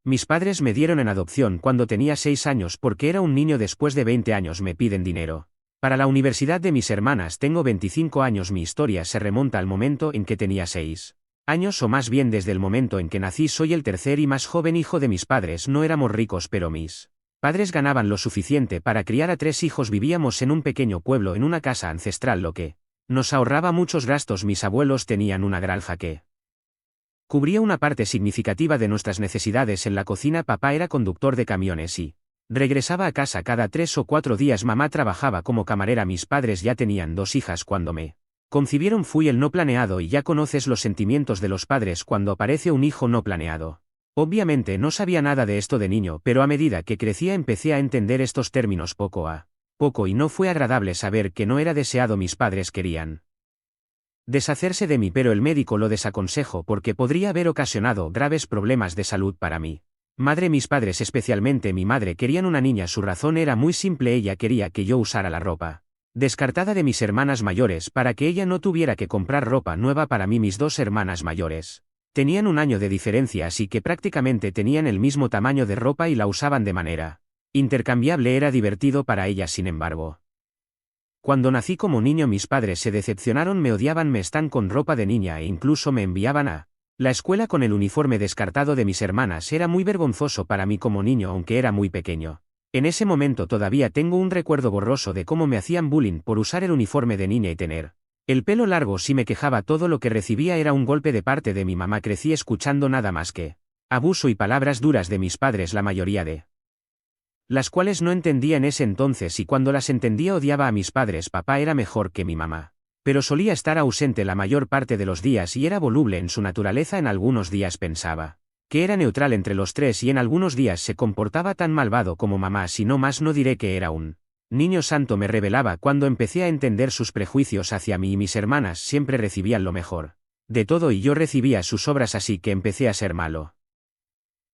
Mis padres me dieron en adopción cuando tenía 6 años porque era un niño. Después de 20 años me piden dinero. Para la universidad de mis hermanas tengo 25 años. Mi historia se remonta al momento en que tenía 6 años, o más bien desde el momento en que nací. Soy el tercer y más joven hijo de mis padres. No éramos ricos, pero mis padres ganaban lo suficiente para criar a 3 hijos. Vivíamos en un pequeño pueblo en una casa ancestral, lo que nos ahorraba muchos gastos. Mis abuelos tenían una granja que cubría una parte significativa de nuestras necesidades. En la cocina papá era conductor de camiones y regresaba a casa cada 3 o 4 días. Mamá trabajaba como camarera. Mis padres ya tenían 2 hijas cuando me concibieron. Fui el no planeado y ya conoces los sentimientos de los padres cuando aparece un hijo no planeado. Obviamente no sabía nada de esto de niño, pero a medida que crecía empecé a entender estos términos poco a poco y no fue agradable saber que no era deseado. Mis padres querían deshacerse de mí, pero el médico lo desaconsejó porque podría haber ocasionado graves problemas de salud para mí. Madre, mis padres, especialmente mi madre, querían una niña. Su razón era muy simple: ella quería que yo usara la ropa descartada de mis hermanas mayores para que ella no tuviera que comprar ropa nueva para mí. Mis 2 hermanas mayores tenían un año de diferencia, así que prácticamente tenían el mismo tamaño de ropa y la usaban de manera intercambiable. Era divertido para ellas, sin embargo. Cuando nací como niño mis padres se decepcionaron, me odiaban, me están con ropa de niña e incluso me enviaban a la escuela con el uniforme descartado de mis hermanas. Era muy vergonzoso para mí como niño, aunque era muy pequeño. En ese momento todavía tengo un recuerdo borroso de cómo me hacían bullying por usar el uniforme de niña y tener el pelo largo. Si me quejaba, todo lo que recibía era un golpe de parte de mi mamá. Crecí escuchando nada más que abuso y palabras duras de mis padres, la mayoría de las cuales no entendía en ese entonces, y cuando las entendía odiaba a mis padres. Papá era mejor que mi mamá, pero solía estar ausente la mayor parte de los días y era voluble en su naturaleza. En algunos días pensaba que era neutral entre los 3 y en algunos días se comportaba tan malvado como mamá. Si no más, no diré que era un niño santo. Me rebelaba cuando empecé a entender sus prejuicios hacia mí, y mis hermanas siempre recibían lo mejor de todo y yo recibía sus obras, así que empecé a ser malo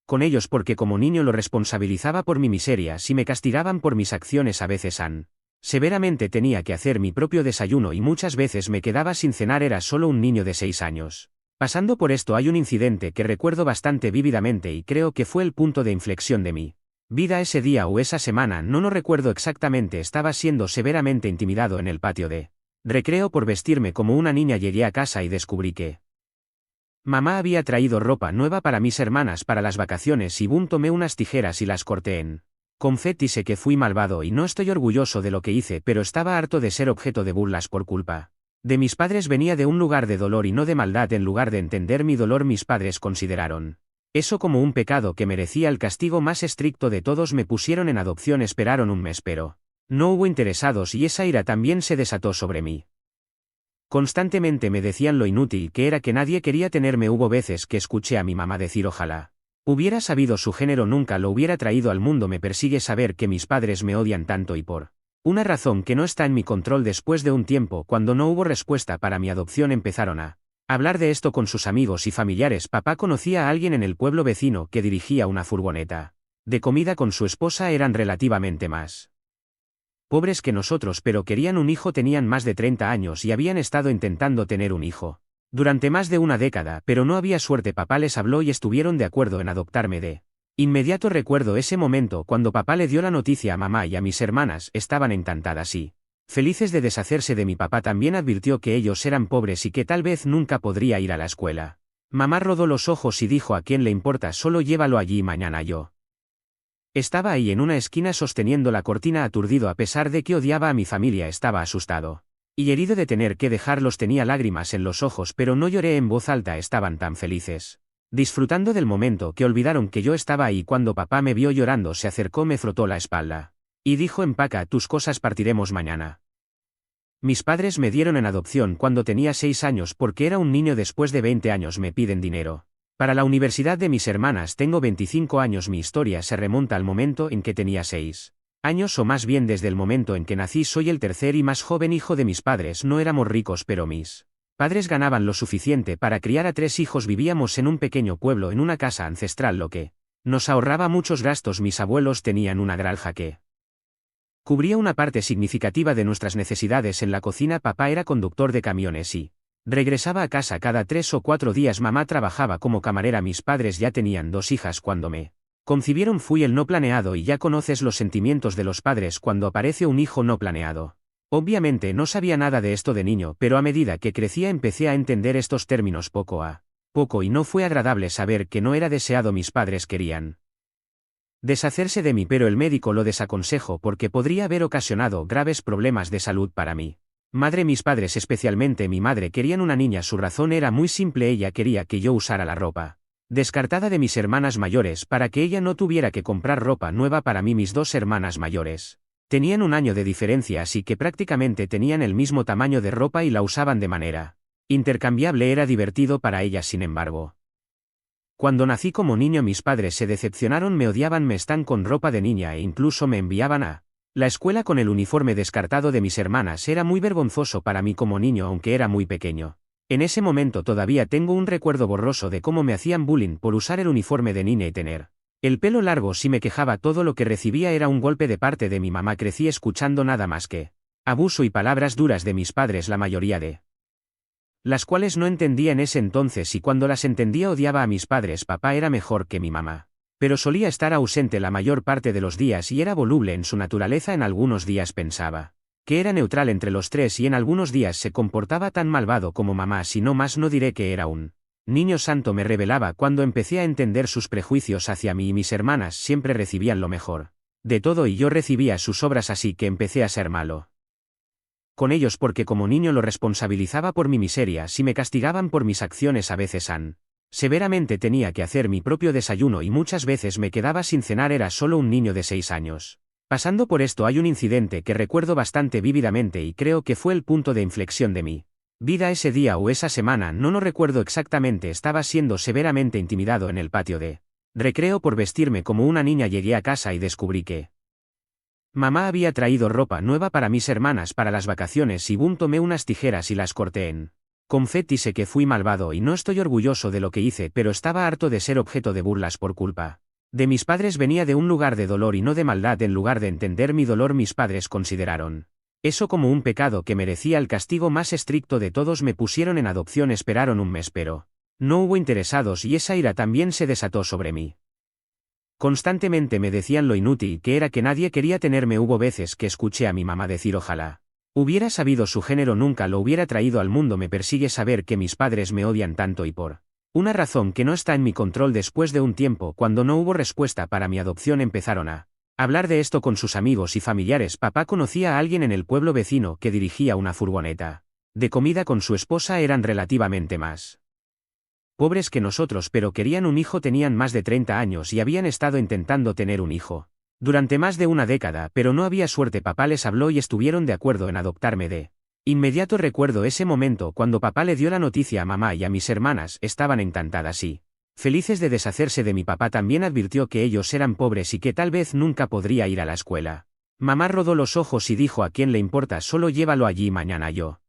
con ellos porque como niño lo responsabilizaba por mi miseria. Si me castigaban por mis acciones, a veces severamente, tenía que hacer mi propio desayuno y muchas veces me quedaba sin cenar. Era solo un niño de 6 años. Pasando por esto, hay un incidente que recuerdo bastante vívidamente y creo que fue el punto de inflexión de mi vida ese día o esa semana. No lo recuerdo exactamente. Estaba siendo severamente intimidado en el patio de recreo por vestirme como una niña. Llegué a casa y descubrí que mamá había traído ropa nueva para mis hermanas para las vacaciones y tomé unas tijeras y las corté en confeti. Sé que fui malvado y no estoy orgulloso de lo que hice, pero estaba harto de ser objeto de burlas por culpa de mis padres. Venía de un lugar de dolor y no de maldad. En lugar de entender mi dolor, mis padres consideraron eso como un pecado que merecía el castigo más estricto de todos. Me pusieron en adopción. Esperaron un mes, pero no hubo interesados y esa ira también se desató sobre mí. Constantemente me decían lo inútil que era, que nadie quería tenerme. Hubo veces que escuché a mi mamá decir: ojalá hubiera sabido su género, nunca lo hubiera traído al mundo. Me persigue saber que mis padres me odian tanto y por una razón que no está en mi control. Después de un tiempo, cuando no hubo respuesta para mi adopción, empezaron a hablar de esto con sus amigos y familiares. Papá conocía a alguien en el pueblo vecino que dirigía una furgoneta de comida con su esposa. Eran relativamente más pobres que nosotros, pero querían un hijo. Tenían más de 30 años y habían estado intentando tener un hijo durante más de una década, pero no había suerte. Papá les habló y estuvieron de acuerdo en adoptarme de inmediato. Recuerdo ese momento cuando papá le dio la noticia a mamá y a mis hermanas. Estaban encantadas y felices de deshacerse de mi. Papá también advirtió que ellos eran pobres y que tal vez nunca podría ir a la escuela. Mamá rodó los ojos y dijo: ¿a quién le importa? Solo llévalo allí mañana. Yo estaba ahí en una esquina sosteniendo la cortina, aturdido. A pesar de que odiaba a mi familia, estaba asustado y herido de tener que dejarlos. Tenía lágrimas en los ojos, pero no lloré en voz alta. Estaban tan felices, disfrutando del momento, que olvidaron que yo estaba ahí. Cuando papá me vio llorando, se acercó, me frotó la espalda y dijo: empaca tus cosas, partiremos mañana. Mis padres me dieron en adopción cuando tenía 6 años porque era un niño. Después de 20 años me piden dinero para la universidad de mis hermanas. Tengo 25 años. Mi historia se remonta al momento en que tenía 6 años, o más bien desde el momento en que nací. Soy el tercer y más joven hijo de mis padres. No éramos ricos, pero mis padres ganaban lo suficiente para criar a 3 hijos. Vivíamos en un pequeño pueblo en una casa ancestral, lo que nos ahorraba muchos gastos. Mis abuelos tenían una granja que cubría una parte significativa de nuestras necesidades. En la cocina papá era conductor de camiones y regresaba a casa cada 3 o 4 días. Mamá trabajaba como camarera. Mis padres ya tenían 2 hijas cuando me Concibieron fui el no planeado y ya conoces los sentimientos de los padres cuando aparece un hijo no planeado. Obviamente no sabía nada de esto de niño, pero a medida que crecía empecé a entender estos términos poco a poco y no fue agradable saber que no era deseado. Mis padres querían deshacerse de mí, pero el médico lo desaconsejó porque podría haber ocasionado graves problemas de salud para mí. Madre, mis padres, especialmente mi madre, querían una niña. Su razón era muy simple: ella quería que yo usara la ropa descartada de mis hermanas mayores para que ella no tuviera que comprar ropa nueva para mí. Mis dos hermanas mayores tenían un año de diferencia, así que prácticamente tenían el mismo tamaño de ropa y la usaban de manera intercambiable. Era divertido para ellas, sin embargo. Cuando nací como niño mis padres se decepcionaron, me odiaban, me están con ropa de niña e incluso me enviaban a la escuela con el uniforme descartado de mis hermanas. Era muy vergonzoso para mí como niño, aunque era muy pequeño. En ese momento todavía tengo un recuerdo borroso de cómo me hacían bullying por usar el uniforme de niña y tener el pelo largo. Si me quejaba, todo lo que recibía era un golpe de parte de mi mamá. Crecí escuchando nada más que abuso y palabras duras de mis padres, la mayoría de las cuales no entendía en ese entonces, y cuando las entendía odiaba a mis padres. Papá era mejor que mi mamá, pero solía estar ausente la mayor parte de los días y era voluble en su naturaleza. En algunos días pensaba que era neutral entre los tres y en algunos días se comportaba tan malvado como mamá. Si no más, no diré que era un niño santo. Me rebelaba cuando empecé a entender sus prejuicios hacia mí, y mis hermanas siempre recibían lo mejor de todo y yo recibía sus obras, así que empecé a ser malo con ellos porque como niño lo responsabilizaba por mi miseria. Si me castigaban por mis acciones, a veces severamente, tenía que hacer mi propio desayuno y muchas veces me quedaba sin cenar. Era solo un niño de 6 años. Pasando por esto, hay un incidente que recuerdo bastante vívidamente y creo que fue el punto de inflexión de mi vida ese día o esa semana. No lo recuerdo exactamente. Estaba siendo severamente intimidado en el patio de recreo por vestirme como una niña. Llegué a casa y descubrí que mamá había traído ropa nueva para mis hermanas para las vacaciones y tomé unas tijeras y las corté en confeti. Sé que fui malvado y no estoy orgulloso de lo que hice, pero estaba harto de ser objeto de burlas por culpa de mis padres. Venía de un lugar de dolor y no de maldad. En lugar de entender mi dolor, mis padres consideraron eso como un pecado que merecía el castigo más estricto de todos. Me pusieron en adopción. Esperaron un mes, pero no hubo interesados y esa ira también se desató sobre mí. Constantemente me decían lo inútil que era, que nadie quería tenerme. Hubo veces que escuché a mi mamá decir: ojalá hubiera sabido su género, nunca lo hubiera traído al mundo. Me persigue saber que mis padres me odian tanto y por una razón que no está en mi control. Después de un tiempo, cuando no hubo respuesta para mi adopción, empezaron a hablar de esto con sus amigos y familiares. Papá conocía a alguien en el pueblo vecino que dirigía una furgoneta de comida con su esposa. Eran relativamente más pobres que nosotros, pero querían un hijo. Tenían más de 30 años y habían estado intentando tener un hijo durante más de una década, pero no había suerte. Papá les habló y estuvieron de acuerdo en adoptarme de inmediato. Recuerdo ese momento cuando papá le dio la noticia a mamá y a mis hermanas. Estaban encantadas y felices de deshacerse de mí. Papá también advirtió que ellos eran pobres y que tal vez nunca podría ir a la escuela. Mamá rodó los ojos y dijo: ¿a quién le importa? Solo llévalo allí mañana. Yo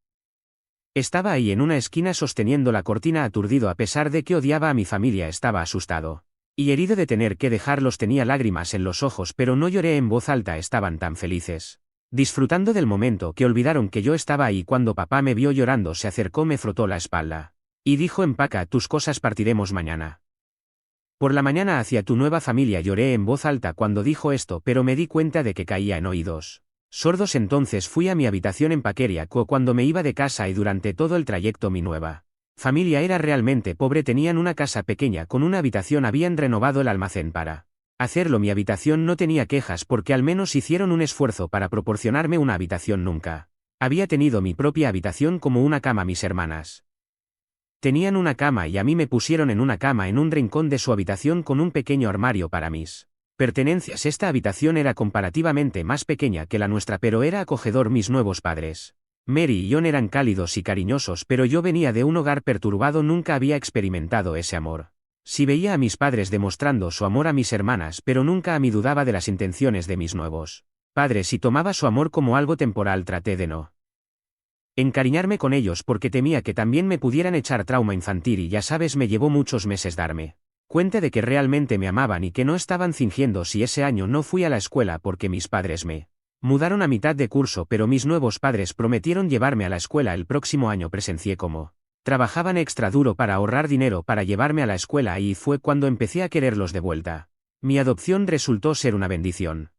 estaba ahí en una esquina sosteniendo la cortina, aturdido. A pesar de que odiaba a mi familia, estaba asustado y herido de tener que dejarlos. Tenía lágrimas en los ojos, pero no lloré en voz alta. Estaban tan felices, disfrutando del momento, que olvidaron que yo estaba ahí. Cuando papá me vio llorando, se acercó, me frotó la espalda y dijo: empaca tus cosas, partiremos mañana por la mañana hacia tu nueva familia. Lloré en voz alta cuando dijo esto, pero me di cuenta de que caía en oídos sordos. Entonces fui a mi habitación en Paqueriaco cuando me iba de casa, y durante todo el trayecto mi nueva familia era realmente pobre. Tenían una casa pequeña con una habitación. Habían renovado el almacén para hacerlo. Mi habitación no tenía quejas porque al menos hicieron un esfuerzo para proporcionarme una habitación. Nunca había tenido mi propia habitación como una cama. Mis hermanas tenían una cama y a mí me pusieron en una cama en un rincón de su habitación con un pequeño armario para mis pertenencias. Esta habitación era comparativamente más pequeña que la nuestra, pero era acogedor. Mis nuevos padres, Mary y John, eran cálidos y cariñosos, pero yo venía de un hogar perturbado. Nunca había experimentado ese amor. Sí veía a mis padres demostrando su amor a mis hermanas, pero nunca a mí dudaba de las intenciones de mis nuevos padres y tomaba su amor como algo temporal. Traté de no encariñarme con ellos porque temía que también me pudieran echar trauma infantil y ya sabes, me llevó muchos meses darme cuenta de que realmente me amaban y que no estaban fingiendo. Si ese año no fui a la escuela porque mis padres me mudaron a mitad de curso, pero mis nuevos padres prometieron llevarme a la escuela el próximo año. Presencié cómo trabajaban extra duro para ahorrar dinero para llevarme a la escuela y fue cuando empecé a quererlos de vuelta. Mi adopción resultó ser una bendición.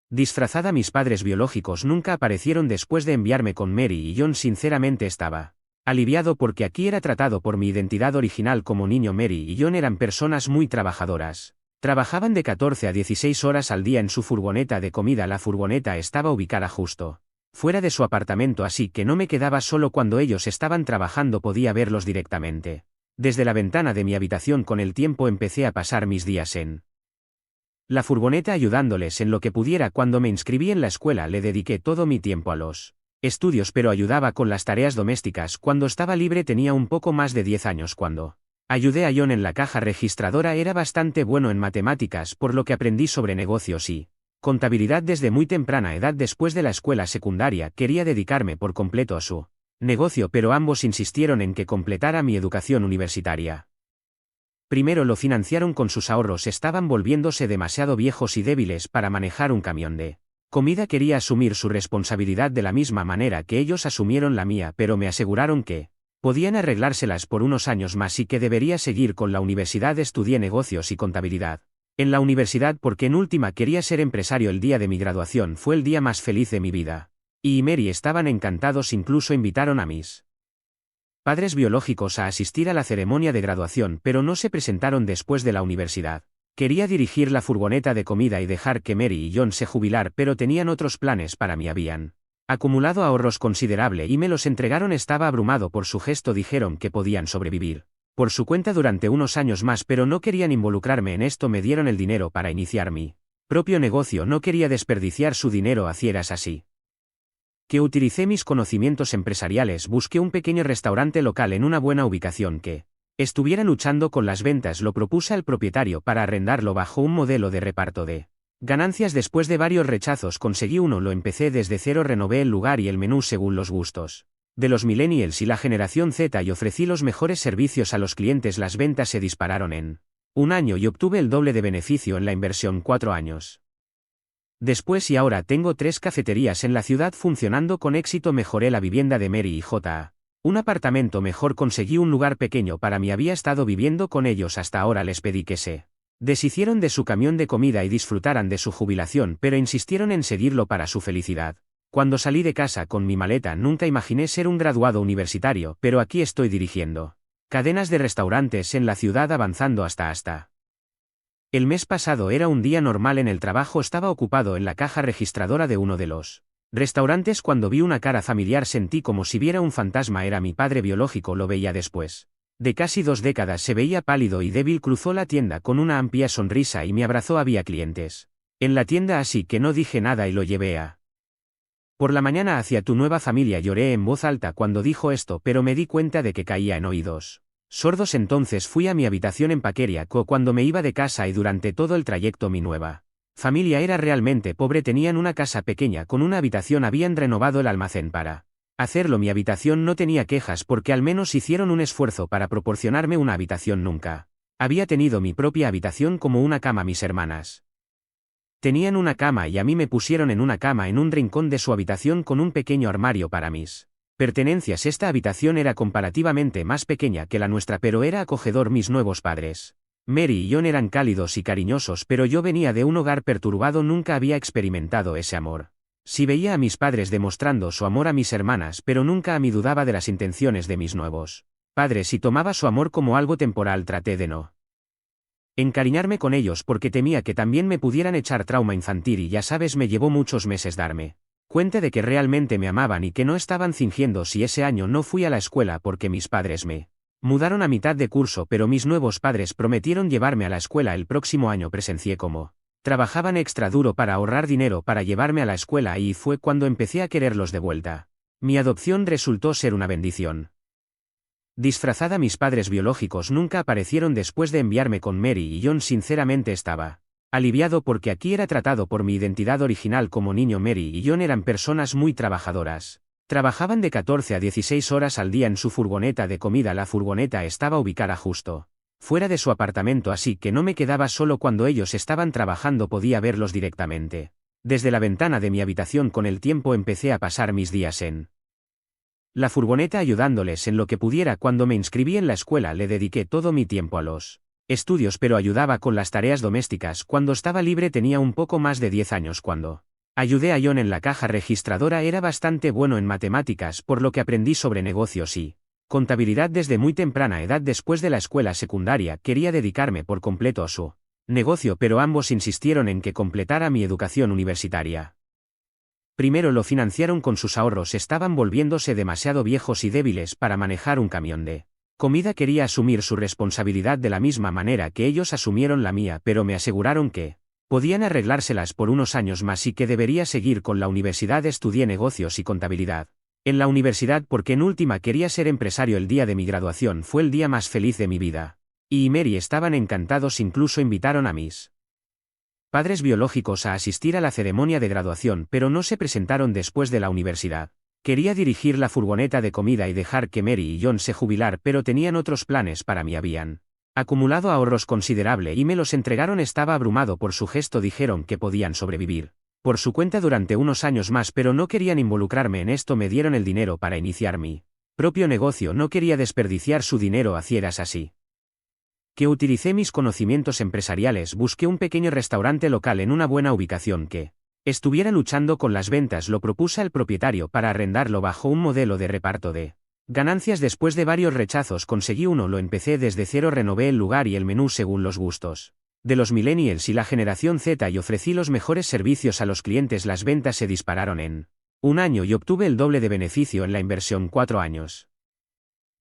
Disfrazada, mis padres biológicos nunca aparecieron después de enviarme con Mary y John. Sinceramente estaba aliviado porque aquí era tratado por mi identidad original como niño. Mary y John eran personas muy trabajadoras. Trabajaban de 14 a 16 horas al día en su furgoneta de comida. La furgoneta estaba ubicada justo fuera de su apartamento, así que no me quedaba solo cuando ellos estaban trabajando, podía verlos directamente desde la ventana de mi habitación. Con el tiempo empecé a pasar mis días en la furgoneta ayudándoles en lo que pudiera. Cuando me inscribí en la escuela le dediqué todo mi tiempo a los estudios, pero ayudaba con las tareas domésticas. Cuando estaba libre tenía un poco más de 10 años cuando ayudé a John en la caja registradora. Era bastante bueno en matemáticas, por lo que aprendí sobre negocios y contabilidad desde muy temprana edad. Después de la escuela secundaria quería dedicarme por completo a su negocio, pero ambos insistieron en que completara mi educación universitaria. Primero lo financiaron con sus ahorros, estaban volviéndose demasiado viejos y débiles para manejar un camión de comida. Quería asumir su responsabilidad de la misma manera que ellos asumieron la mía, pero me aseguraron que podían arreglárselas por unos años más y que debería seguir con la universidad. Estudié negocios y contabilidad en la universidad porque en última quería ser empresario. El día de mi graduación fue el día más feliz de mi vida. Y Mary estaban encantados, incluso invitaron a mis padres biológicos a asistir a la ceremonia de graduación, pero no se presentaron después de la universidad. Quería dirigir la furgoneta de comida y dejar que Mary y John se jubilar, pero tenían otros planes para mí. Habían acumulado ahorros considerable y me los entregaron. Estaba abrumado por su gesto. Dijeron que podían sobrevivir por su cuenta durante unos años más, pero no querían involucrarme en esto. Me dieron el dinero para iniciar mi propio negocio. No quería desperdiciar su dinero a ciegas, así que utilicé mis conocimientos empresariales. Busqué un pequeño restaurante local en una buena ubicación que estuviera luchando con las ventas. Lo propuse al propietario para arrendarlo bajo un modelo de reparto de ganancias. Después de varios rechazos conseguí uno. Lo empecé desde cero, renové el lugar y el menú según los gustos de los millennials y la generación Z y ofrecí los mejores servicios a los clientes. Las ventas se dispararon en un año y obtuve el doble de beneficio en la inversión 4 años después, y ahora tengo 3 cafeterías en la ciudad funcionando con éxito. Mejoré la vivienda de Mary y J. Un apartamento mejor, conseguí un lugar pequeño para mí. Había estado viviendo con ellos hasta ahora. Les pedí que se deshicieron de su camión de comida y disfrutaran de su jubilación, pero insistieron en seguirlo para su felicidad. Cuando salí de casa con mi maleta nunca imaginé ser un graduado universitario, pero aquí estoy dirigiendo cadenas de restaurantes en la ciudad, avanzando hasta. El mes pasado era un día normal en el trabajo. Estaba ocupado en la caja registradora de uno de los restaurantes cuando vi una cara familiar. Sentí como si viera un fantasma. Era mi padre biológico. Lo veía después de casi 2 décadas. Se veía pálido y débil. Cruzó la tienda con una amplia sonrisa y me abrazó. Había clientes en la tienda, así que no dije nada y lo llevé a por la mañana hacia tu nueva familia. Lloré en voz alta cuando dijo esto, pero me di cuenta de que caía en oídos sordos. Entonces fui a mi habitación en Paqueriaco cuando me iba de casa, y durante todo el trayecto mi nueva familia era realmente pobre. Tenían una casa pequeña con una habitación. Habían renovado el almacén para hacerlo. Mi habitación no tenía quejas porque al menos hicieron un esfuerzo para proporcionarme una habitación. Nunca había tenido mi propia habitación como una cama. Mis hermanas tenían una cama y a mí me pusieron en una cama en un rincón de su habitación con un pequeño armario para mis pertenencias. Esta habitación era comparativamente más pequeña que la nuestra, pero era acogedor. Mis nuevos padres, Mary y John, eran cálidos y cariñosos, pero yo venía de un hogar perturbado. Nunca había experimentado ese amor. Sí veía a mis padres demostrando su amor a mis hermanas, pero nunca a mí dudaba de las intenciones de mis nuevos padres y tomaba su amor como algo temporal. Traté de no encariñarme con ellos porque temía que también me pudieran echar trauma infantil y ya sabes, me llevó muchos meses darme cuenta de que realmente me amaban y que no estaban fingiendo. Si ese año no fui a la escuela porque mis padres me mudaron a mitad de curso, pero mis nuevos padres prometieron llevarme a la escuela el próximo año. Presencié cómo trabajaban extra duro para ahorrar dinero para llevarme a la escuela y fue cuando empecé a quererlos de vuelta. Mi adopción resultó ser una bendición. Disfrazada, mis padres biológicos nunca aparecieron después de enviarme con Mary y John. Sinceramente estaba aliviado porque aquí era tratado por mi identidad original como niño. Mary y John eran personas muy trabajadoras. Trabajaban de 14 a 16 horas al día en su furgoneta de comida. La furgoneta estaba ubicada justo fuera de su apartamento, así que no me quedaba solo cuando ellos estaban trabajando. Podía verlos directamente desde la ventana de mi habitación. Con el tiempo empecé a pasar mis días en la furgoneta ayudándoles en lo que pudiera. Cuando me inscribí en la escuela le dediqué todo mi tiempo a los estudios pero ayudaba con las tareas domésticas. Cuando estaba libre tenía un poco más de 10 años cuando ayudé a John en la caja registradora. Era bastante bueno en matemáticas, por lo que aprendí sobre negocios y contabilidad desde muy temprana edad. Después de la escuela secundaria quería dedicarme por completo a su negocio, pero ambos insistieron en que completara mi educación universitaria. Primero lo financiaron con sus ahorros. Estaban volviéndose demasiado viejos y débiles para manejar un camión de comida. Quería asumir su responsabilidad de la misma manera que ellos asumieron la mía, pero me aseguraron que podían arreglárselas por unos años más y que debería seguir con la universidad. Estudié negocios y contabilidad en la universidad porque en última quería ser empresario. El día de mi graduación fue el día más feliz de mi vida. Y Mary estaban encantados, incluso invitaron a mis padres biológicos a asistir a la ceremonia de graduación, pero no se presentaron después de la universidad. Quería dirigir la furgoneta de comida y dejar que Mary y John se jubilar, pero tenían otros planes para mí. Habían acumulado ahorros considerable y me los entregaron. Estaba abrumado por su gesto. Dijeron que podían sobrevivir por su cuenta durante unos años más, pero no querían involucrarme en esto. Me dieron el dinero para iniciar mi propio negocio. No quería desperdiciar su dinero a ciegas así que utilicé mis conocimientos empresariales. Busqué un pequeño restaurante local en una buena ubicación que estuviera luchando con las ventas. Lo propuse al propietario para arrendarlo bajo un modelo de reparto de ganancias. Después de varios rechazos conseguí uno. Lo empecé desde cero, renové el lugar y el menú según los gustos de los millennials y la generación Z y ofrecí los mejores servicios a los clientes. Las ventas se dispararon en un año y obtuve el doble de beneficio en la inversión 4 años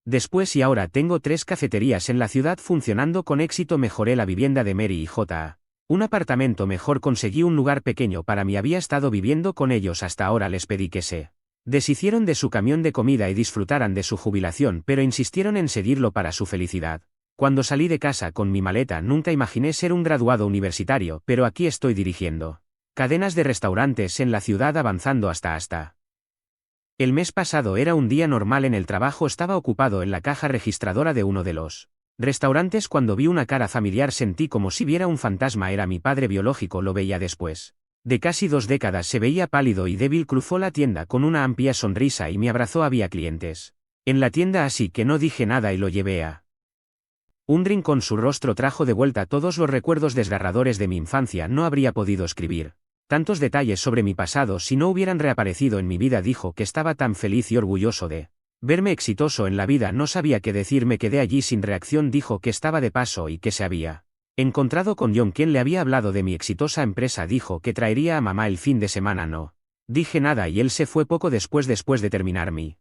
después, y ahora tengo 3 cafeterías en la ciudad funcionando con éxito. Mejoré la vivienda de Mary y J. Un apartamento mejor. Conseguí un lugar pequeño para mí. Había estado viviendo con ellos hasta ahora. Les pedí que se deshicieron de su camión de comida y disfrutaran de su jubilación, pero insistieron en seguirlo para su felicidad. Cuando salí de casa con mi maleta nunca imaginé ser un graduado universitario, pero aquí estoy dirigiendo cadenas de restaurantes en la ciudad, avanzando hasta. El mes pasado era un día normal en el trabajo. Estaba ocupado en la caja registradora de uno de los restaurantes. Cuando vi una cara familiar sentí como si viera un fantasma. Era mi padre biológico. Lo veía después de casi 2 décadas. Se veía pálido y débil. Cruzó la tienda con una amplia sonrisa y me abrazó. Había clientes en la tienda, así que no dije nada y lo llevé a un rincón. Su rostro trajo de vuelta todos los recuerdos desgarradores de mi infancia. No habría podido escribir tantos detalles sobre mi pasado si no hubieran reaparecido en mi vida. Dijo que estaba tan feliz y orgulloso de verme exitoso en la vida. No sabía qué decir. Me quedé allí sin reacción. Dijo que estaba de paso y que se había encontrado con John, quien le había hablado de mi exitosa empresa. Dijo que traería a mamá el fin de semana. No dije nada y él se fue poco después de terminar mi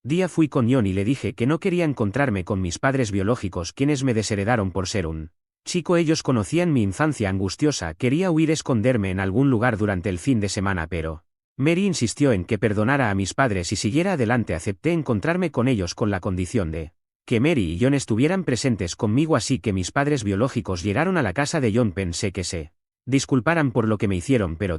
día. Fui con John y le dije que no quería encontrarme con mis padres biológicos, quienes me desheredaron por ser un chico. Ellos conocían mi infancia angustiosa. Quería huir, esconderme en algún lugar durante el fin de semana, pero Mary insistió en que perdonara a mis padres y siguiera adelante. Acepté encontrarme con ellos con la condición de que Mary y John estuvieran presentes conmigo. Así que mis padres biológicos llegaron a la casa de John. Pensé que se disculparan por lo que me hicieron, pero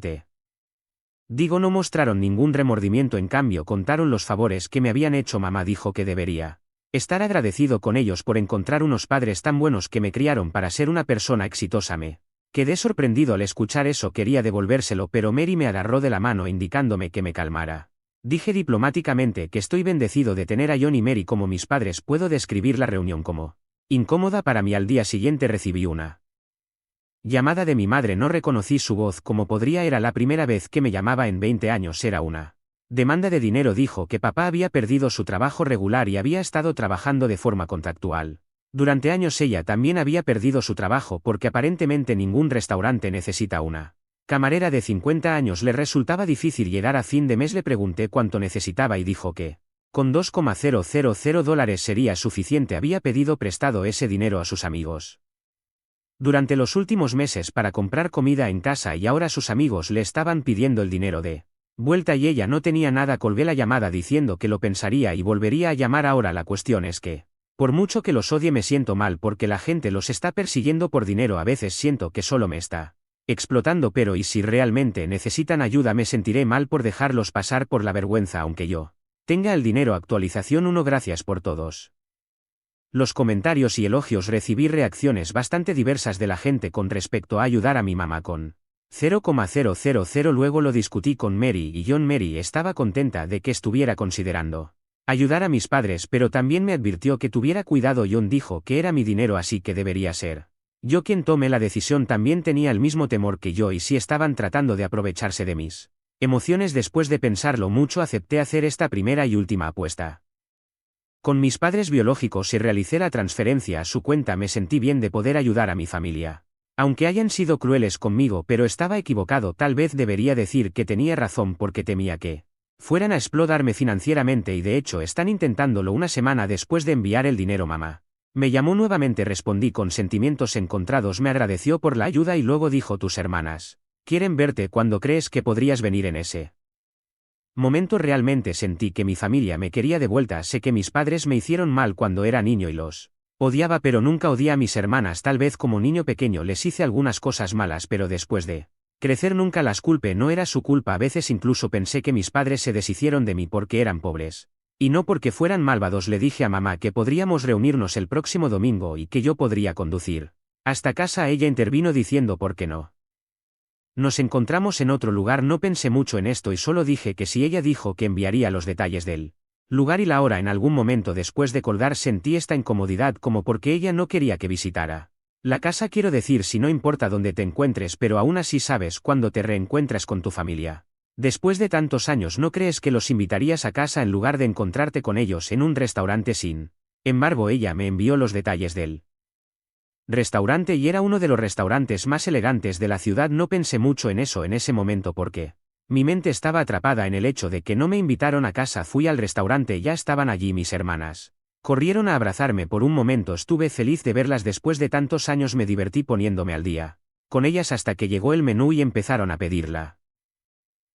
no mostraron ningún remordimiento. En cambio, contaron los favores que me habían hecho. Mamá dijo que debería estar agradecido con ellos por encontrar unos padres tan buenos que me criaron para ser una persona exitosa. Me quedé sorprendido al escuchar eso. Quería devolvérselo, pero Mary me agarró de la mano indicándome que me calmara. Dije diplomáticamente que estoy bendecido de tener a John y Mary como mis padres. Puedo describir la reunión como incómoda para mí. Al día siguiente recibí una llamada de mi madre. No reconocí su voz. Como podría, era la primera vez que me llamaba en 20 años. Era una demanda de dinero. Dijo que papá había perdido su trabajo regular y había estado trabajando de forma contractual durante años. Ella también había perdido su trabajo porque aparentemente ningún restaurante necesita una camarera de 50 años. Le resultaba difícil llegar a fin de mes. Le pregunté cuánto necesitaba y dijo que con $2,000 sería suficiente. Había pedido prestado ese dinero a sus amigos durante los últimos meses para comprar comida en casa y ahora sus amigos le estaban pidiendo el dinero de vuelta y ella no tenía nada. Colgué la llamada diciendo que lo pensaría y volvería a llamar. Ahora la cuestión es que, por mucho que los odie, me siento mal porque la gente los está persiguiendo por dinero. A veces siento que solo me está explotando, pero ¿y si realmente necesitan ayuda? Me sentiré mal por dejarlos pasar por la vergüenza aunque yo tenga el dinero. Actualización 1. Gracias por todos los comentarios y elogios. Recibí reacciones bastante diversas de la gente con respecto a ayudar a mi mamá con 0,000. Luego lo discutí con Mary y John. Mary estaba contenta de que estuviera considerando ayudar a mis padres, pero también me advirtió que tuviera cuidado. John dijo que era mi dinero, así que debería ser yo quien tome la decisión. También tenía el mismo temor que yo y si estaban tratando de aprovecharse de mis emociones. Después de pensarlo mucho, acepté hacer esta primera y última apuesta. Con mis padres biológicos y realicé la transferencia a su cuenta. Me sentí bien de poder ayudar a mi familia. Aunque hayan sido crueles conmigo, pero estaba equivocado. Tal vez debería decir que tenía razón porque temía que fueran a explotarme financieramente y de hecho están intentándolo. Una semana después de enviar el dinero, mamá me llamó nuevamente. Respondí con sentimientos encontrados. Me agradeció por la ayuda y luego dijo: tus hermanas quieren verte. ¿Cuándo crees que podrías venir? En ese momento realmente sentí que mi familia me quería de vuelta. Sé que mis padres me hicieron mal cuando era niño y los odiaba, pero nunca odié a mis hermanas. Tal vez como niño pequeño les hice algunas cosas malas, pero después de crecer nunca las culpé. No era su culpa. A veces incluso pensé que mis padres se deshicieron de mí porque eran pobres. Y no porque fueran malvados. Le dije a mamá que podríamos reunirnos el próximo domingo y que yo podría conducir hasta casa. Ella intervino diciendo: ¿por qué no nos encontramos en otro lugar? No pensé mucho en esto y solo dije que sí. Ella dijo que enviaría los detalles del lugar y la hora en algún momento. Después de colgar sentí esta incomodidad, como porque ella no quería que visitara la casa. Quiero decir, si no importa dónde te encuentres, pero aún así sabes cuándo te reencuentras con tu familia. Después de tantos años, ¿no crees que los invitarías a casa en lugar de encontrarte con ellos en un restaurante? Sin embargo, ella me envió los detalles del restaurante y era uno de los restaurantes más elegantes de la ciudad. No pensé mucho en eso en ese momento porque mi mente estaba atrapada en el hecho de que no me invitaron a casa. Fui al restaurante, ya estaban allí mis hermanas. Corrieron a abrazarme. Por un momento estuve feliz de verlas. Después de tantos años me divertí poniéndome al día con ellas hasta que llegó el menú y empezaron a pedirla.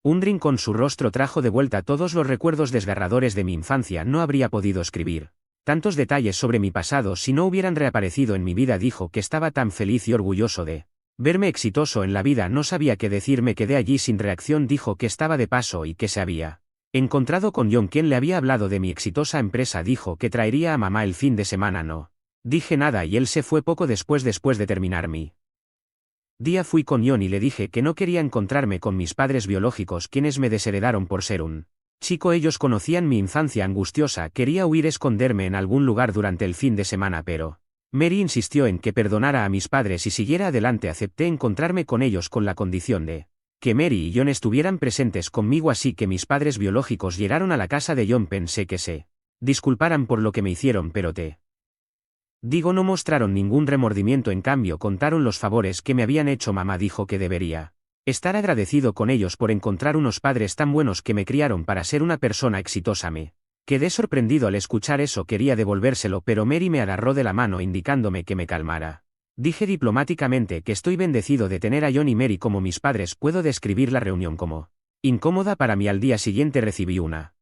Un drink con su rostro trajo de vuelta todos los recuerdos desgarradores de mi infancia. No habría podido escribir tantos detalles sobre mi pasado si no hubieran reaparecido en mi vida. Dijo que estaba tan feliz y orgulloso de verme exitoso en la vida. No sabía qué decir. Me quedé allí sin reacción. Dijo que estaba de paso y que se había encontrado con John, quien le había hablado de mi exitosa empresa. Dijo que traería a mamá el fin de semana. No dije nada y él se fue poco después de terminar mi día. Fui con John y le dije que no quería encontrarme con mis padres biológicos, quienes me desheredaron por ser un chico. Ellos conocían mi infancia angustiosa. Quería huir, esconderme en algún lugar durante el fin de semana, pero Mary insistió en que perdonara a mis padres y siguiera adelante. Acepté encontrarme con ellos con la condición de que Mary y John estuvieran presentes conmigo. Así que mis padres biológicos llegaron a la casa de John. Pensé que se disculparan por lo que me hicieron, pero no mostraron ningún remordimiento. En cambio, contaron los favores que me habían hecho. Mamá dijo que debería estar agradecido con ellos por encontrar unos padres tan buenos que me criaron para ser una persona exitosa. Me quedé sorprendido al escuchar eso. Quería devolvérselo, pero Mary me agarró de la mano indicándome que me calmara. Dije diplomáticamente que estoy bendecido de tener a John y Mary como mis padres. Puedo describir la reunión como incómoda para mí. Al día siguiente recibí una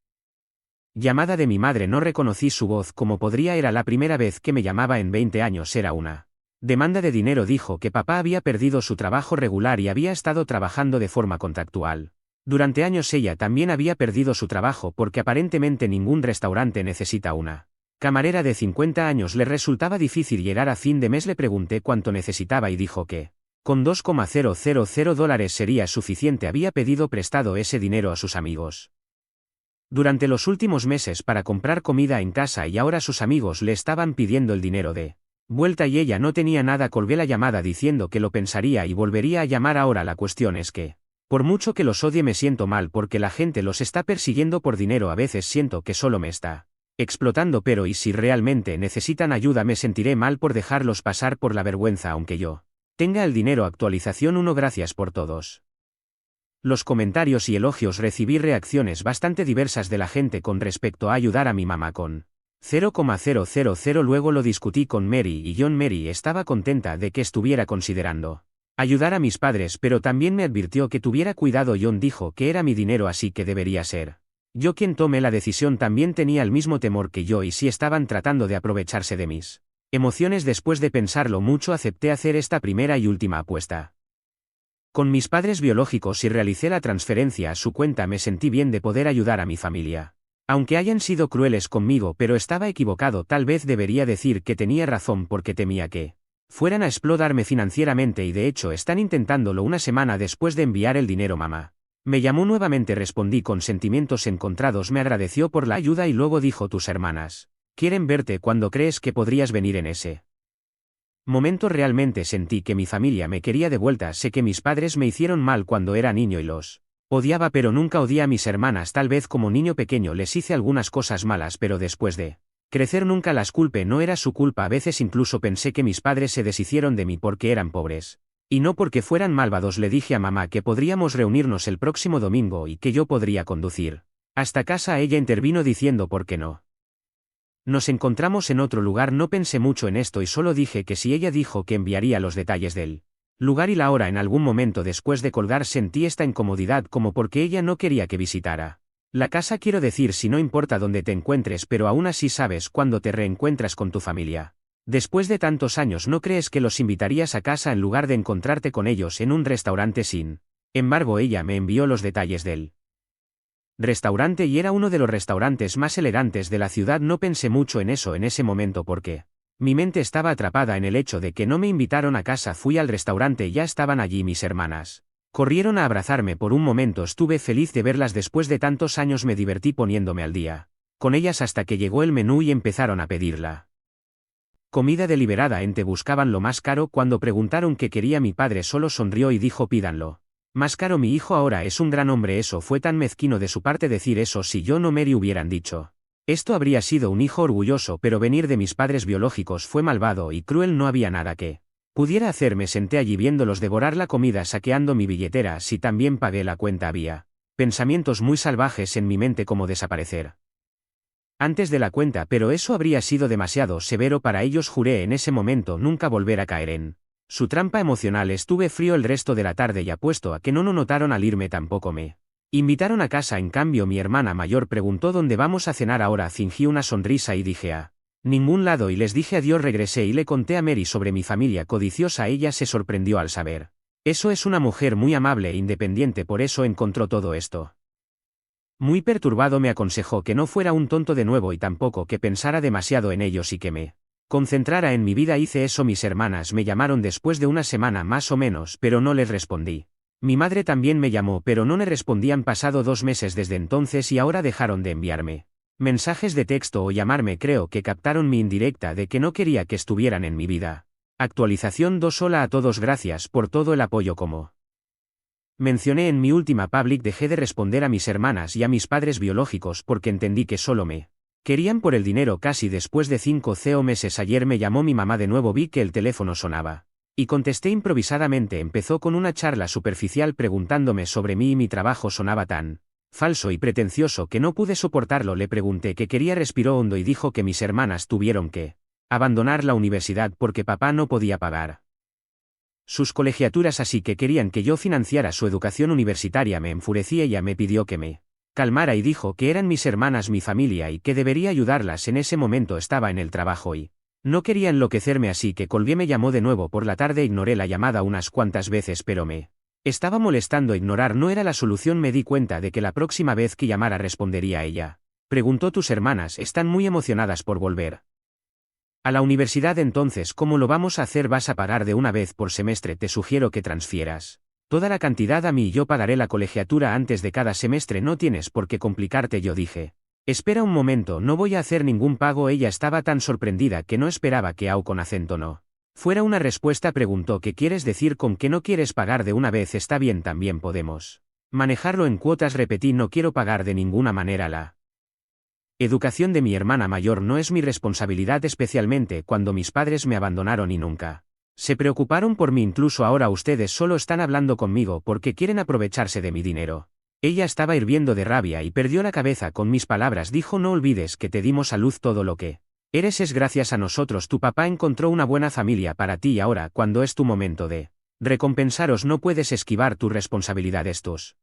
llamada de mi madre. No reconocí su voz. Como podría, era la primera vez que me llamaba en 20 años. Era una demanda de dinero. Dijo que papá había perdido su trabajo regular y había estado trabajando de forma contractual durante años. Ella también había perdido su trabajo porque aparentemente ningún restaurante necesita una camarera de 50 años. Le resultaba difícil llegar a fin de mes. Le pregunté cuánto necesitaba y dijo que con $2,000 sería suficiente. Había pedido prestado ese dinero a sus amigos durante los últimos meses para comprar comida en casa y ahora sus amigos le estaban pidiendo el dinero de vuelta y ella no tenía nada. Colgué la llamada diciendo que lo pensaría y volvería a llamar. Ahora la cuestión es que, por mucho que los odie, me siento mal porque la gente los está persiguiendo por dinero. A veces siento que solo me está explotando, pero ¿y si realmente necesitan ayuda? Me sentiré mal por dejarlos pasar por la vergüenza aunque yo tenga el dinero. Actualización 1. Gracias por todos los comentarios y elogios. Recibí reacciones bastante diversas de la gente con respecto a ayudar a mi mamá con 0,000. Luego lo discutí con Mary y John. Mary estaba contenta de que estuviera considerando ayudar a mis padres, pero también me advirtió que tuviera cuidado. John dijo que era mi dinero, así que debería ser yo quien tome la decisión. También tenía el mismo temor que yo y si estaban tratando de aprovecharse de mis emociones. Después de pensarlo mucho, acepté hacer esta primera y última apuesta. Con mis padres biológicos y realicé la transferencia a su cuenta. Me sentí bien de poder ayudar a mi familia. Aunque hayan sido crueles conmigo, pero estaba equivocado. Tal vez debería decir que tenía razón porque temía que fueran a explotarme financieramente y de hecho están intentándolo. Una semana después de enviar el dinero, mamá Me llamó nuevamente, respondí con sentimientos encontrados. Me agradeció por la ayuda y luego dijo: tus hermanas quieren verte. ¿Cuándo crees que podrías venir? En ese momento realmente sentí que mi familia me quería de vuelta. Sé que mis padres me hicieron mal cuando era niño y los odiaba, pero nunca odié a mis hermanas. Tal vez como niño pequeño les hice algunas cosas malas, pero después de crecer nunca las culpé. No era su culpa. A veces incluso pensé que mis padres se deshicieron de mí porque eran pobres. Y no porque fueran malvados. Le dije a mamá que podríamos reunirnos el próximo domingo y que yo podría conducir hasta casa. Ella intervino diciendo: ¿por qué no nos encontramos en otro lugar? No pensé mucho en esto y solo dije que sí. Ella dijo que enviaría los detalles del lugar y la hora. En algún momento después de colgar sentí esta incomodidad, como porque ella no quería que visitara la casa. Quiero decir, si no importa dónde te encuentres, pero aún así sabes cuándo te reencuentras con tu familia. Después de tantos años, ¿no crees que los invitarías a casa en lugar de encontrarte con ellos en un restaurante? Sin embargo, ella me envió los detalles del restaurante y era uno de los restaurantes más elegantes de la ciudad. No pensé mucho en eso en ese momento porque mi mente estaba atrapada en el hecho de que no me invitaron a casa. Fui al restaurante y ya estaban allí mis hermanas. Corrieron a abrazarme. Por un momento estuve feliz de verlas. Después de tantos años me divertí poniéndome al día con ellas hasta que llegó el menú y empezaron a pedirla comida deliberadamente. Buscaban lo más caro. Cuando preguntaron qué quería, mi padre solo sonrió y dijo: pídanlo más caro. Mi hijo ahora es un gran hombre. Eso fue tan mezquino de su parte decir eso. Si yo no Mary hubieran dicho esto, habría sido un hijo orgulloso, pero venir de mis padres biológicos fue malvado y cruel. No había nada que pudiera hacer. Me senté allí viéndolos devorar la comida, saqueando mi billetera. Si también pagué la cuenta. Había pensamientos muy salvajes en mi mente, como desaparecer antes de la cuenta, pero eso habría sido demasiado severo para ellos. Juré en ese momento nunca volver a caer en su trampa emocional. Estuve frío el resto de la tarde y apuesto a que no lo notaron al irme. Tampoco me invitaron a casa. En cambio, mi hermana mayor preguntó: ¿dónde vamos a cenar ahora? Fingí una sonrisa y dije: a ningún lado, y les dije adiós. Regresé y le conté a Mary sobre mi familia codiciosa. Ella se sorprendió al saber eso. Es una mujer muy amable e independiente, por eso encontró todo esto muy perturbado. Me aconsejó que no fuera un tonto de nuevo y tampoco que pensara demasiado en ellos y que me concentrara en mi vida. Hice eso. Mis hermanas me llamaron después de una semana más o menos, pero no les respondí. Mi madre también me llamó, pero no le respondí. Han pasado 2 meses desde entonces y ahora dejaron de enviarme mensajes de texto o llamarme. Creo que captaron mi indirecta de que no quería que estuvieran en mi vida. Actualización 2. Hola a todos, gracias por todo el apoyo. Como mencioné en mi última public, dejé de responder a mis hermanas y a mis padres biológicos porque entendí que solo me querían por el dinero. Casi después de 5 meses, ayer me llamó mi mamá de nuevo. Vi que el teléfono sonaba y contesté improvisadamente. Empezó con una charla superficial preguntándome sobre mí y mi trabajo. Sonaba tan falso y pretencioso que no pude soportarlo. Le pregunté qué quería. Respiró hondo y dijo que mis hermanas tuvieron que abandonar la universidad porque papá no podía pagar sus colegiaturas, así que querían que yo financiara su educación universitaria. Me enfurecí. Ella me pidió que me calmara y dijo que eran mis hermanas, mi familia, y que debería ayudarlas. En ese momento estaba en el trabajo y no quería enloquecerme, así que colgué. Me llamó de nuevo por la tarde. Ignoré la llamada unas cuantas veces, pero me estaba molestando. Ignorar no era la solución. Me di cuenta de que la próxima vez que llamara respondería ella. Preguntó: tus hermanas están muy emocionadas por volver a la universidad. Entonces, ¿cómo lo vamos a hacer? ¿Vas a pagar de una vez por semestre? Te sugiero que transfieras toda la cantidad a mí y yo pagaré la colegiatura antes de cada semestre. No tienes por qué complicarte. Yo dije: espera un momento, no voy a hacer ningún pago. Ella estaba tan sorprendida que no esperaba que con acento no fuera una respuesta. Preguntó: ¿qué quieres decir con que no quieres pagar de una vez? Está bien, también podemos manejarlo en cuotas. Repetí: no quiero pagar de ninguna manera. La educación de mi hermana mayor no es mi responsabilidad, especialmente cuando mis padres me abandonaron y nunca se preocuparon por mí. Incluso ahora ustedes solo están hablando conmigo porque quieren aprovecharse de mi dinero. Ella estaba hirviendo de rabia y perdió la cabeza con mis palabras. Dijo: no olvides que te dimos a luz. Todo lo que eres es gracias a nosotros. Tu papá encontró una buena familia para ti y ahora, cuando es tu momento de recompensaros, no puedes esquivar tu responsabilidad. Estos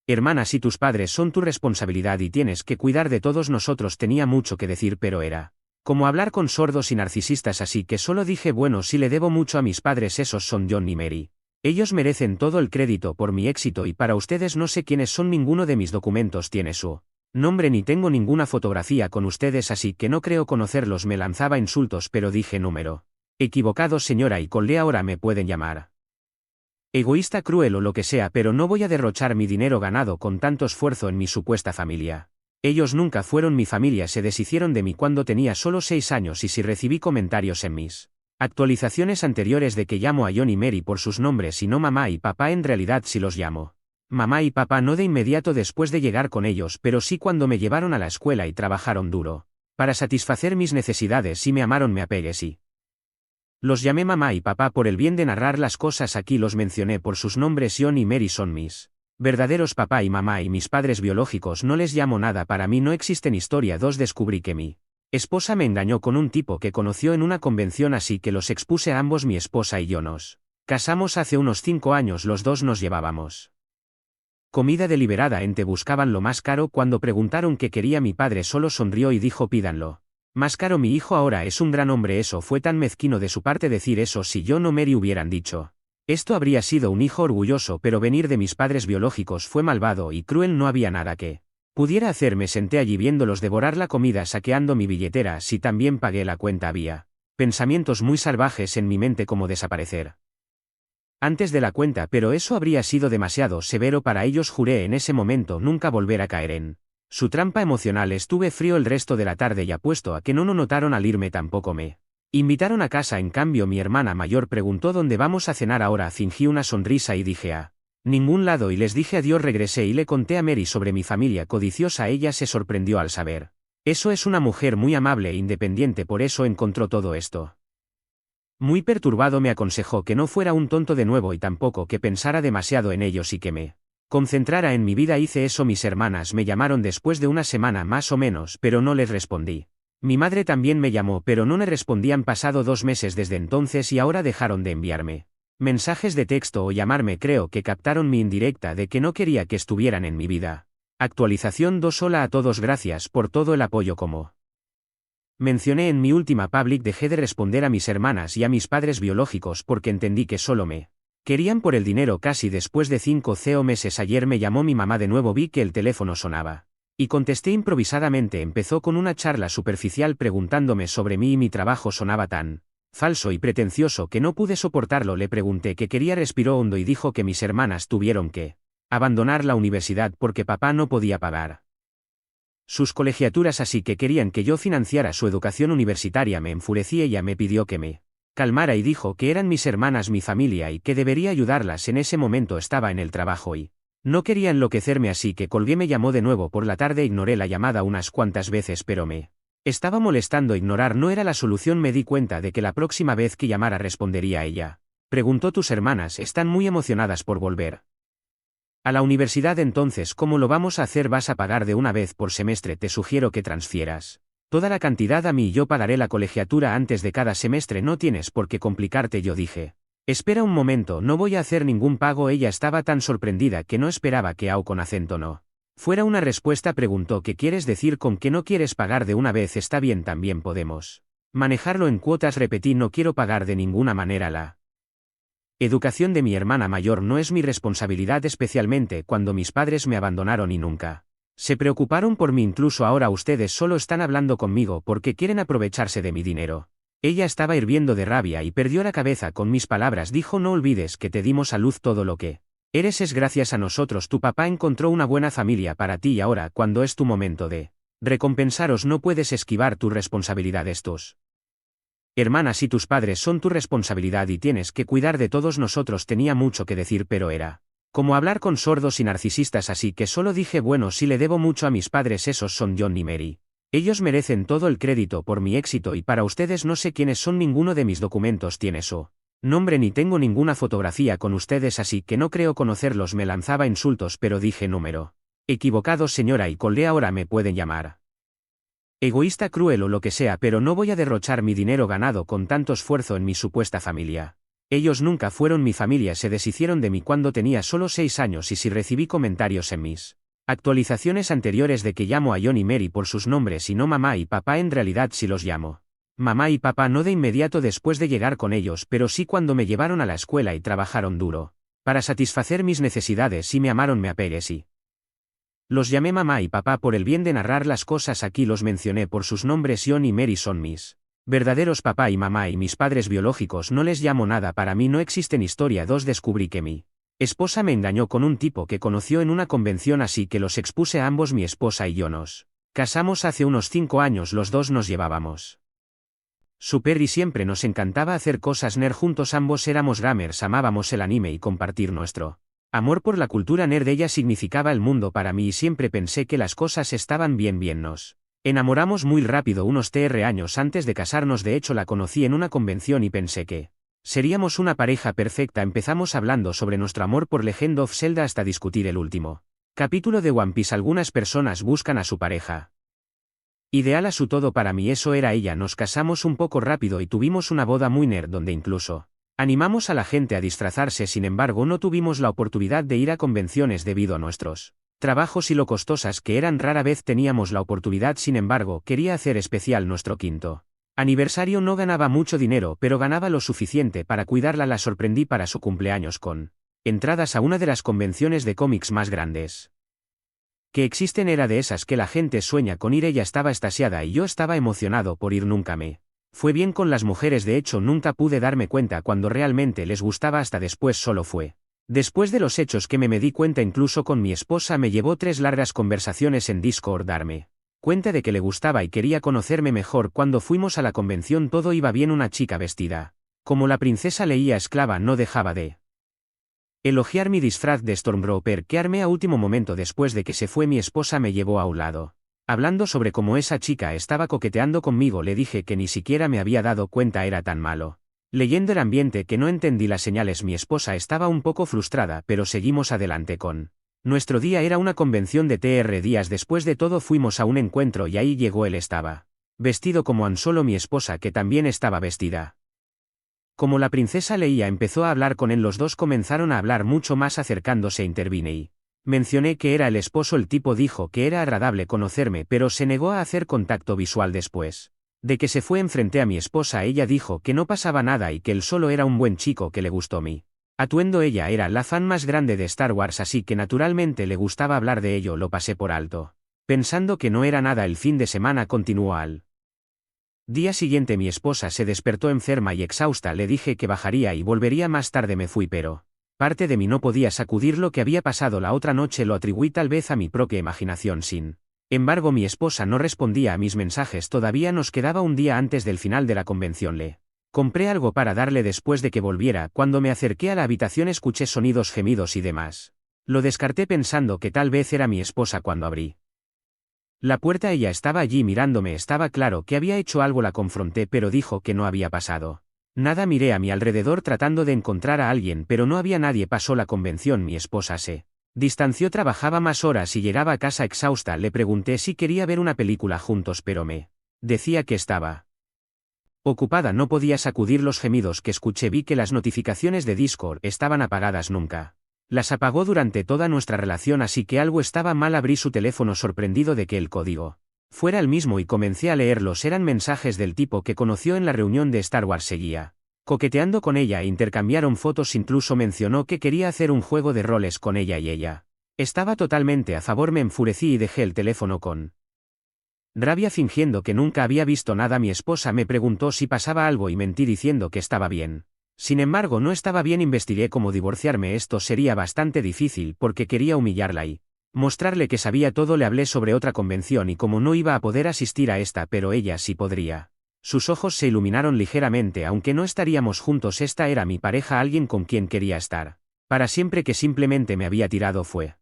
hermanas y tus padres son tu responsabilidad y tienes que cuidar de todos nosotros. Tenía mucho que decir, pero era como hablar con sordos y narcisistas, así que solo dije: bueno, sí, le debo mucho a mis padres. Esos son John y Mary. Ellos merecen todo el crédito por mi éxito y para ustedes no sé quiénes son. Ninguno de mis documentos tiene su nombre ni tengo ninguna fotografía con ustedes, así que no creo conocerlos. Me lanzaba insultos, pero dije: número equivocado, señora, y colgué. Ahora me pueden llamar Egoísta, cruel o lo que sea, pero no voy a derrochar mi dinero ganado con tanto esfuerzo en mi supuesta familia. Ellos nunca fueron mi familia, se deshicieron de mí cuando tenía solo 6 años y si recibí comentarios en mis actualizaciones anteriores de que llamo a John y Mary por sus nombres y no mamá y papá, en realidad sí los llamo mamá y papá, no de inmediato después de llegar con ellos, pero sí cuando me llevaron a la escuela y trabajaron duro para satisfacer mis necesidades y me amaron, me apegué, sí. Los llamé mamá y papá por el bien de narrar las cosas aquí, los mencioné por sus nombres. John y Mary son mis verdaderos papá y mamá y mis padres biológicos no les llamo nada, para mí no existen. Historia 2. Descubrí que mi esposa me engañó con un tipo que conoció en una convención, así que los expuse a ambos. Mi esposa y yo nos casamos hace unos 5 años, los dos nos llevábamos comida deliberadamente, buscaban lo más caro. Cuando preguntaron qué quería, mi padre solo sonrió y dijo: pídanlo más caro. Mi hijo ahora es un gran hombre. Eso fue tan mezquino de su parte decir eso. Si John o Mary hubieran dicho esto, habría sido un hijo orgulloso, pero venir de mis padres biológicos fue malvado y cruel. No había nada que pudiera hacer. Me senté allí viéndolos devorar la comida, saqueando mi billetera. Si también pagué la cuenta. Había pensamientos muy salvajes en mi mente, como desaparecer antes de la cuenta, pero eso habría sido demasiado severo para ellos. Juré en ese momento nunca volver a caer en su trampa emocional. Estuve frío el resto de la tarde y apuesto a que no lo notaron al irme. Tampoco me invitaron a casa. En cambio, mi hermana mayor preguntó: ¿dónde vamos a cenar ahora? Fingí una sonrisa y dije: a ningún lado, y les dije adiós. Regresé y le conté a Mary sobre mi familia codiciosa. Ella se sorprendió al saber eso. Es una mujer muy amable e independiente, por eso encontró todo esto muy perturbado. Me aconsejó que no fuera un tonto de nuevo y tampoco que pensara demasiado en ellos y que me concentrara en mi vida. Hice eso. Mis hermanas me llamaron después de una semana más o menos, pero no les respondí. Mi madre también me llamó, pero no le respondí. Han pasado 2 meses desde entonces y ahora dejaron de enviarme mensajes de texto o llamarme. Creo que captaron mi indirecta de que no quería que estuvieran en mi vida. Actualización 2. Hola a todos, gracias por todo el apoyo. Como mencioné en mi última public, dejé de responder a mis hermanas y a mis padres biológicos porque entendí que solo me querían por el dinero. Casi después de 5 meses, ayer me llamó mi mamá de nuevo. Vi que el teléfono sonaba y contesté improvisadamente. Empezó con una charla superficial preguntándome sobre mí y mi trabajo. Sonaba tan falso y pretencioso que no pude soportarlo. Le pregunté qué quería. Respiró hondo y dijo que mis hermanas tuvieron que abandonar la universidad porque papá no podía pagar sus colegiaturas, así que querían que yo financiara su educación universitaria. Me enfurecí. Ella me pidió que me calmara y dijo que eran mis hermanas, mi familia, y que debería ayudarlas. En ese momento estaba en el trabajo y no quería enloquecerme, así que colgué. Me llamó de nuevo por la tarde. Ignoré la llamada unas cuantas veces, pero me estaba molestando. Ignorar no era la solución. Me di cuenta de que la próxima vez que llamara respondería ella. Preguntó: ¿tus hermanas están muy emocionadas por volver a la universidad? Entonces, ¿cómo lo vamos a hacer? ¿Vas a pagar de una vez por semestre? Te sugiero que transfieras toda la cantidad a mí y yo pagaré la colegiatura antes de cada semestre. No tienes por qué complicarte. Yo dije: espera un momento, no voy a hacer ningún pago. Ella estaba tan sorprendida que no esperaba que con acento no fuera una respuesta. Preguntó: ¿qué quieres decir con que no quieres pagar de una vez? Está bien, también podemos manejarlo en cuotas. Repetí: no quiero pagar de ninguna manera. La educación de mi hermana mayor no es mi responsabilidad, especialmente cuando mis padres me abandonaron y nunca se preocuparon por mí. Incluso ahora ustedes solo están hablando conmigo porque quieren aprovecharse de mi dinero. Ella estaba hirviendo de rabia y perdió la cabeza con mis palabras. Dijo: no olvides que te dimos a luz. Todo lo que eres es gracias a nosotros. Tu papá encontró una buena familia para ti y ahora, cuando es tu momento de recompensaros, no puedes esquivar tu responsabilidad. Tus hermanas y tus padres son tu responsabilidad y tienes que cuidar de todos nosotros. Tenía mucho que decir, pero era como hablar con sordos y narcisistas, así que solo dije: bueno, sí, le debo mucho a mis padres. Esos son John y Mary. Ellos merecen todo el crédito por mi éxito y para ustedes no sé quiénes son. Ninguno de mis documentos tiene su nombre ni tengo ninguna fotografía con ustedes, así que no creo conocerlos. Me lanzaba insultos, pero dije: número equivocado, señora, y colgué. Ahora me pueden llamar egoísta, cruel o lo que sea, pero no voy a derrochar mi dinero ganado con tanto esfuerzo en mi supuesta familia. Ellos nunca fueron mi familia, se deshicieron de mí cuando tenía solo 6 años y si recibí comentarios en mis actualizaciones anteriores de que llamo a John y Mary por sus nombres y no mamá y papá, en realidad sí los llamo mamá y papá, no de inmediato después de llegar con ellos, pero sí cuando me llevaron a la escuela y trabajaron duro para satisfacer mis necesidades y me amaron. Me apegué, sí. Los llamé mamá y papá por el bien de narrar las cosas aquí. Los mencioné por sus nombres. John y Mary son mis verdaderos papá y mamá y mis padres biológicos no les llamo nada. Para mí no existen. Historia 2. Descubrí que mi esposa me engañó con un tipo que conoció en una convención, así que los expuse a ambos. Mi esposa y yo nos casamos hace unos 5 años, los dos nos llevábamos super y siempre nos encantaba hacer cosas nerd juntos, ambos éramos gamers, amábamos el anime y compartir nuestro amor por la cultura nerd. Ella significaba el mundo para mí y siempre pensé que las cosas estaban bien. Nos enamoramos muy rápido, unos 3 años antes de casarnos. De hecho, la conocí en una convención y pensé que seríamos una pareja perfecta. Empezamos hablando sobre nuestro amor por Legend of Zelda hasta discutir el último capítulo de One Piece. Algunas personas buscan a su pareja ideal, a su todo. Para mí eso era ella. Nos casamos un poco rápido y tuvimos una boda muy nerd donde incluso animamos a la gente a disfrazarse. Sin embargo, no tuvimos la oportunidad de ir a convenciones debido a nuestros trabajos y lo costosas que eran. Rara vez teníamos la oportunidad. Sin embargo, quería hacer especial nuestro 5º aniversario. No ganaba mucho dinero, pero ganaba lo suficiente para cuidarla. La sorprendí para su cumpleaños con entradas a una de las convenciones de cómics más grandes que existen. Era de esas que la gente sueña con ir. Ella estaba extasiada y yo estaba emocionado por ir. Nunca me fue bien con las mujeres, de hecho nunca pude darme cuenta cuando realmente les gustaba hasta después. Solo fue después de los hechos que me di cuenta. Incluso con mi esposa me llevó 3 largas conversaciones en Discord darme cuenta de que le gustaba y quería conocerme mejor. Cuando fuimos a la convención todo iba bien. Una chica vestida como la princesa Leia esclava no dejaba de elogiar mi disfraz de Stormtrooper que armé a último momento. Después de que se fue mi esposa me llevó a un lado, hablando sobre cómo esa chica estaba coqueteando conmigo. Le dije que ni siquiera me había dado cuenta, era tan malo leyendo el ambiente que no entendí las señales. Mi esposa estaba un poco frustrada, pero seguimos adelante con nuestro día. Era una convención de TR. Días después de todo fuimos a un encuentro y ahí llegó él. Estaba vestido como Han Solo. Mi esposa, que también estaba vestida como la princesa Leia, empezó a hablar con él. Los dos comenzaron a hablar mucho más. Acercándose intervine y mencioné que era el esposo. El tipo dijo que era agradable conocerme, pero se negó a hacer contacto visual. Después de que se fue enfrenté a mi esposa. Ella dijo que no pasaba nada y que él solo era un buen chico que le gustó mi atuendo. Ella era la fan más grande de Star Wars, así que naturalmente le gustaba hablar de ello. Lo pasé por alto, pensando que no era nada. El fin de semana continuó. Al día siguiente mi esposa se despertó enferma y exhausta. Le dije que bajaría y volvería más tarde. Me fui, pero parte de mí no podía sacudir lo que había pasado la otra noche. Lo atribuí tal vez a mi propia imaginación. Sin embargo, mi esposa no respondía a mis mensajes. Todavía nos quedaba un día antes del final de la convención. Le compré algo para darle después de que volviera. Cuando me acerqué a la habitación escuché sonidos, gemidos y demás. Lo descarté pensando que tal vez era mi esposa. Cuando abrí la puerta ella estaba allí mirándome. Estaba claro que había hecho algo. La confronté, pero dijo que no había pasado nada. Miré a mi alrededor tratando de encontrar a alguien, pero no había nadie. Pasó la convención. Mi esposa se distanció, trabajaba más horas y llegaba a casa exhausta. Le pregunté si quería ver una película juntos, pero me decía que estaba ocupada. No podía sacudir los gemidos que escuché. Vi que las notificaciones de Discord estaban apagadas. Nunca las apagó durante toda nuestra relación, así que algo estaba mal. Abrí su teléfono sorprendido de que el código fuera el mismo y comencé a leerlos. Eran mensajes del tipo que conoció en la reunión de Star Wars. Seguía coqueteando con ella e intercambiaron fotos. Incluso mencionó que quería hacer un juego de roles con ella y ella estaba totalmente a favor. Me enfurecí y dejé el teléfono con rabia, fingiendo que nunca había visto nada. Mi esposa me preguntó si pasaba algo y mentí diciendo que estaba bien. Sin embargo, no estaba bien. Investigué cómo divorciarme. Esto sería bastante difícil porque quería humillarla y mostrarle que sabía todo. Le hablé sobre otra convención y cómo no iba a poder asistir a esta, pero ella sí podría. Sus ojos se iluminaron ligeramente. Aunque no estaríamos juntos, esta era mi pareja, alguien con quien quería estar para siempre. Que simplemente me había tirado. Fue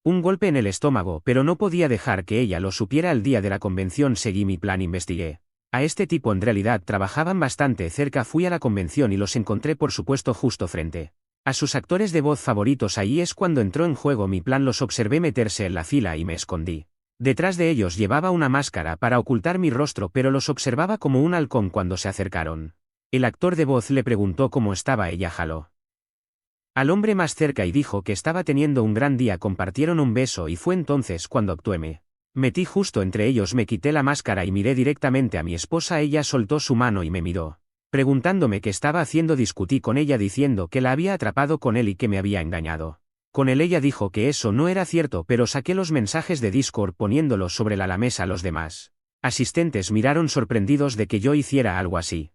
un golpe en el estómago, pero no podía dejar que ella lo supiera. El día de la convención seguí mi plan. Investigué a este tipo. En realidad trabajaban bastante cerca. Fui a la convención y los encontré, por supuesto, justo frente a sus actores de voz favoritos. Ahí es cuando entró en juego mi plan. Los observé meterse en la fila y me escondí detrás de ellos. Llevaba una máscara para ocultar mi rostro, pero los observaba como un halcón. Cuando se acercaron, el actor de voz le preguntó cómo estaba. Ella jaló al hombre más cerca y dijo que estaba teniendo un gran día. Compartieron un beso y fue entonces cuando actué. Me metí justo entre ellos. Me quité la máscara y miré directamente a mi esposa. Ella soltó su mano y me miró, preguntándome qué estaba haciendo. Discutí con ella diciendo que la había atrapado con él y que me había engañado con él. Ella dijo que eso no era cierto, pero saqué los mensajes de Discord poniéndolos sobre la mesa. Los demás asistentes miraron sorprendidos de que yo hiciera algo así.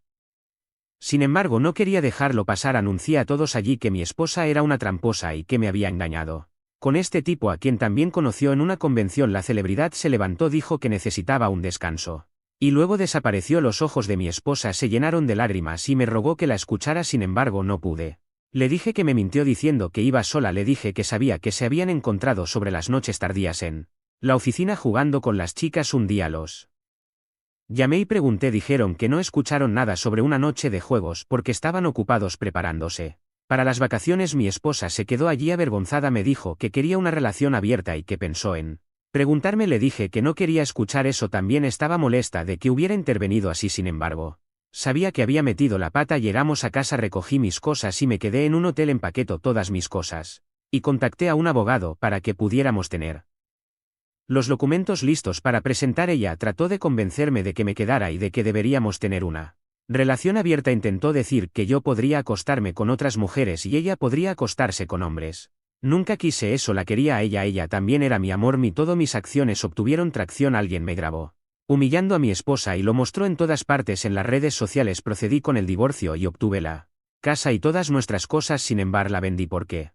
Sin embargo, no quería dejarlo pasar. Anuncié a todos allí que mi esposa era una tramposa y que me había engañado. Con este tipo, a quien también conoció en una convención, la celebridad se levantó, dijo que necesitaba un descanso. Y luego desapareció. Los ojos de mi esposa se llenaron de lágrimas y me rogó que la escuchara, sin embargo no pude. Le dije que me mintió diciendo que iba sola. Le dije que sabía que se habían encontrado sobre las noches tardías en la oficina jugando con las chicas. Un día los llamé y pregunté. Dijeron que no escucharon nada sobre una noche de juegos porque estaban ocupados preparándose para las vacaciones. Mi esposa se quedó allí avergonzada. Me dijo que quería una relación abierta y que pensó en preguntarme. Le dije que no quería escuchar eso. También estaba molesta de que hubiera intervenido así. Sin embargo, sabía que había metido la pata. Llegamos a casa, recogí mis cosas y me quedé en un hotel. Empaquetó todas mis cosas y contacté a un abogado para que pudiéramos tener los documentos listos para presentar. Ella trató de convencerme de que me quedara y de que deberíamos tener una relación abierta. Intentó decir que yo podría acostarme con otras mujeres y ella podría acostarse con hombres. Nunca quise eso. La quería a ella. Ella también era mi amor. Todas mis acciones obtuvieron tracción. Alguien me grabó humillando a mi esposa y lo mostró en todas partes en las redes sociales. Procedí con el divorcio y obtuve la casa y todas nuestras cosas. Sin embargo, la vendí porque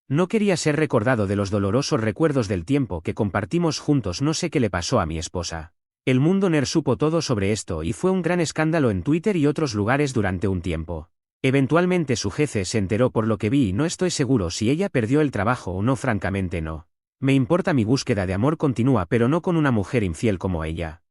no quería ser recordado de los dolorosos recuerdos del tiempo que compartimos juntos. No sé qué le pasó a mi esposa. El mundo nerd supo todo sobre esto y fue un gran escándalo en Twitter y otros lugares durante un tiempo. Eventualmente su jefe se enteró, por lo que vi, y no estoy seguro si ella perdió el trabajo o no. Francamente no me importa. Mi búsqueda de amor continúa, pero no con una mujer infiel como ella.